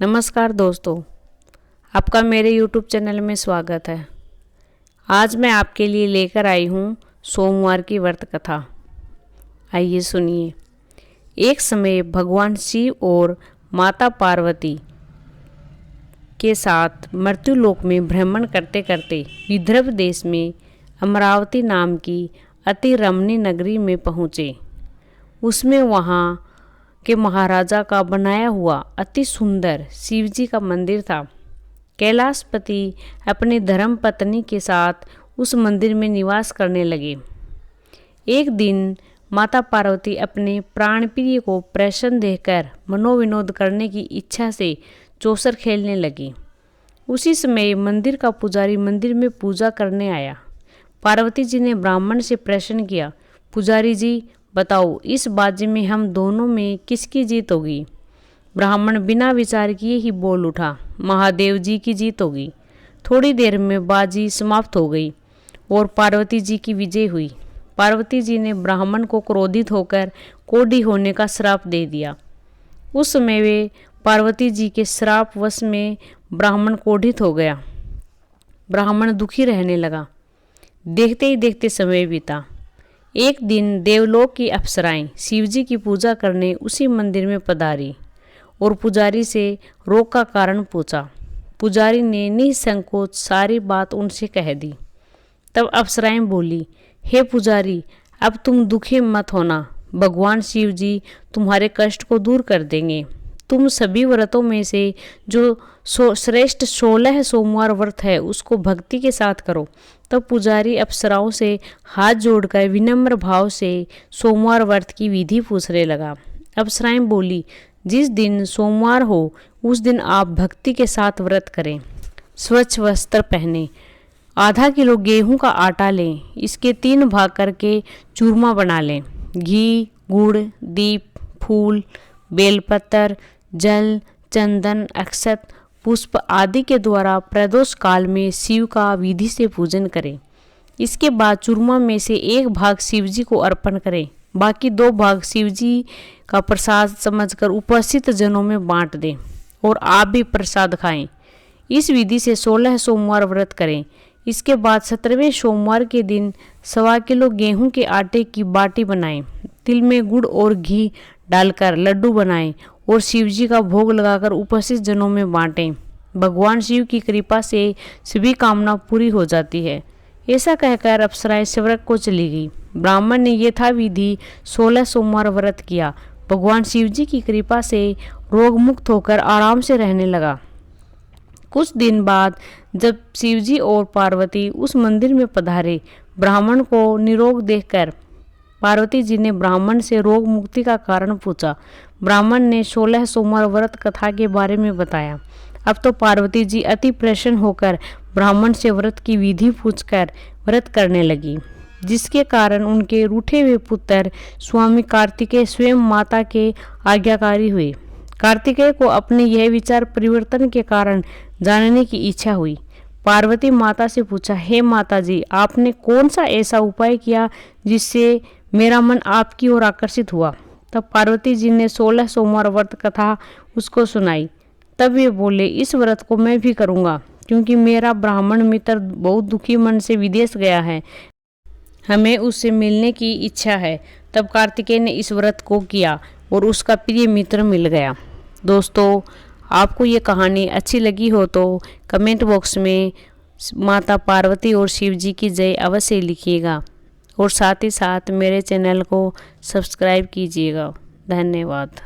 नमस्कार दोस्तों, आपका मेरे YouTube चैनल में स्वागत है। आज मैं आपके लिए लेकर आई हूँ सोमवार की व्रत कथा। आइए सुनिए। एक समय भगवान शिव और माता पार्वती के साथ मृत्युलोक में भ्रमण करते करते विदर्भ देश में अमरावती नाम की अति रमणीय नगरी में पहुँचे। उसमें वहाँ के महाराजा का बनाया हुआ अति सुंदर शिवजी का मंदिर था। कैलाशपति अपनी धर्म पत्नी के साथ उस मंदिर में निवास करने लगे। एक दिन माता पार्वती अपने प्राणप्रिय को प्रसन्न देखकर मनोविनोद करने की इच्छा से चौसर खेलने लगी। उसी समय मंदिर का पुजारी मंदिर में पूजा करने आया। पार्वती जी ने ब्राह्मण से प्रश्न किया, पुजारी जी बताओ, इस बाजी में हम दोनों में किसकी जीत होगी? ब्राह्मण बिना विचार किए ही बोल उठा, महादेव जी की जीत होगी। थोड़ी देर में बाजी समाप्त हो गई और पार्वती जी की विजय हुई। पार्वती जी ने ब्राह्मण को क्रोधित होकर कोढ़ी होने का श्राप दे दिया। उस समय वे पार्वती जी के श्राप वश में ब्राह्मण कोढ़ित हो गया। ब्राह्मण दुखी रहने लगा। देखते ही देखते समय बीता। एक दिन देवलोक की अप्सराएं शिवजी की पूजा करने उसी मंदिर में पधारी और पुजारी से रोग का कारण पूछा। पुजारी ने निसंकोच सारी बात उनसे कह दी। तब अप्सराएं बोली, हे पुजारी, अब तुम दुखी मत होना, भगवान शिव जी तुम्हारे कष्ट को दूर कर देंगे। तुम सभी व्रतों में से जो श्रेष्ठ 16 सोमवार व्रत है उसको भक्ति के साथ करो। तब पुजारी अप्सराओं से हाथ जोड़कर विनम्र भाव से सोमवार व्रत की विधि पूछने लगा। अप्सराएं बोली, जिस दिन सोमवार हो उस दिन आप भक्ति के साथ व्रत करें। स्वच्छ वस्त्र पहने, आधा किलो गेहूं का आटा लें, इसके 3 भाग करके चूरमा बना लें। घी, गुड़, दीप, फूल, बेलपत्र, जल, चंदन, अक्षत, पुष्प आदि के द्वारा प्रदोष काल में शिव का विधि से पूजन करें। इसके बाद चूरमा में से 1 भाग शिवजी को अर्पण करें, बाकी 2 भाग शिवजी का प्रसाद समझकर उपस्थित जनों में बांट दें और आप भी प्रसाद खाएं। इस विधि से 16 सोमवार व्रत करें। इसके बाद 17वें सोमवार के दिन 1.25 किलो गेहूं के आटे की बाटी बनाएं। तिल में गुड़ और घी डालकर लड्डू बनाएं और शिवजी का भोग लगाकर उपस्थित जनों में बांटें। भगवान शिव की कृपा से सभी कामना पूरी हो जाती है। ऐसा कहकर अप्सराएं स्वर्ग को चली गई। ब्राह्मण ने यथाविधि 16 सोमवार व्रत किया। भगवान शिवजी की कृपा से रोग मुक्त होकर आराम से रहने लगा। कुछ दिन बाद जब शिवजी और पार्वती उस मंदिर में पधारे, ब्राह्मण को निरोग देखकर पार्वती जी ने ब्राह्मण से रोग मुक्ति का कारण पूछा। ब्राह्मण ने 16 सोमवार व्रत कथा के बारे में बताया। अब तो पार्वती जी अति प्रसन्न होकर ब्राह्मण से व्रत की विधि पूछकर व्रत करने लगी, जिसके कारण उनके रूठे हुए पुत्र स्वामी कार्तिकेय स्वयं माता के आज्ञाकारी हुए। कार्तिकेय को अपने यह विचार परिवर्तन के कारण जानने की इच्छा हुई। पार्वती माता से पूछा, हे माता जी, आपने कौन सा ऐसा उपाय किया जिससे मेरा मन आपकी ओर आकर्षित हुआ? तब पार्वती जी ने 16 सोमवार व्रत कथा उसको सुनाई। तब वे बोले, इस व्रत को मैं भी करूँगा, क्योंकि मेरा ब्राह्मण मित्र बहुत दुखी मन से विदेश गया है, हमें उससे मिलने की इच्छा है। तब कार्तिकेय ने इस व्रत को किया और उसका प्रिय मित्र मिल गया। दोस्तों, आपको ये कहानी अच्छी लगी हो तो कमेंट बॉक्स में माता पार्वती और शिव जी की जय अवश्य लिखिएगा और साथ ही साथ मेरे चैनल को सब्सक्राइब कीजिएगा। धन्यवाद।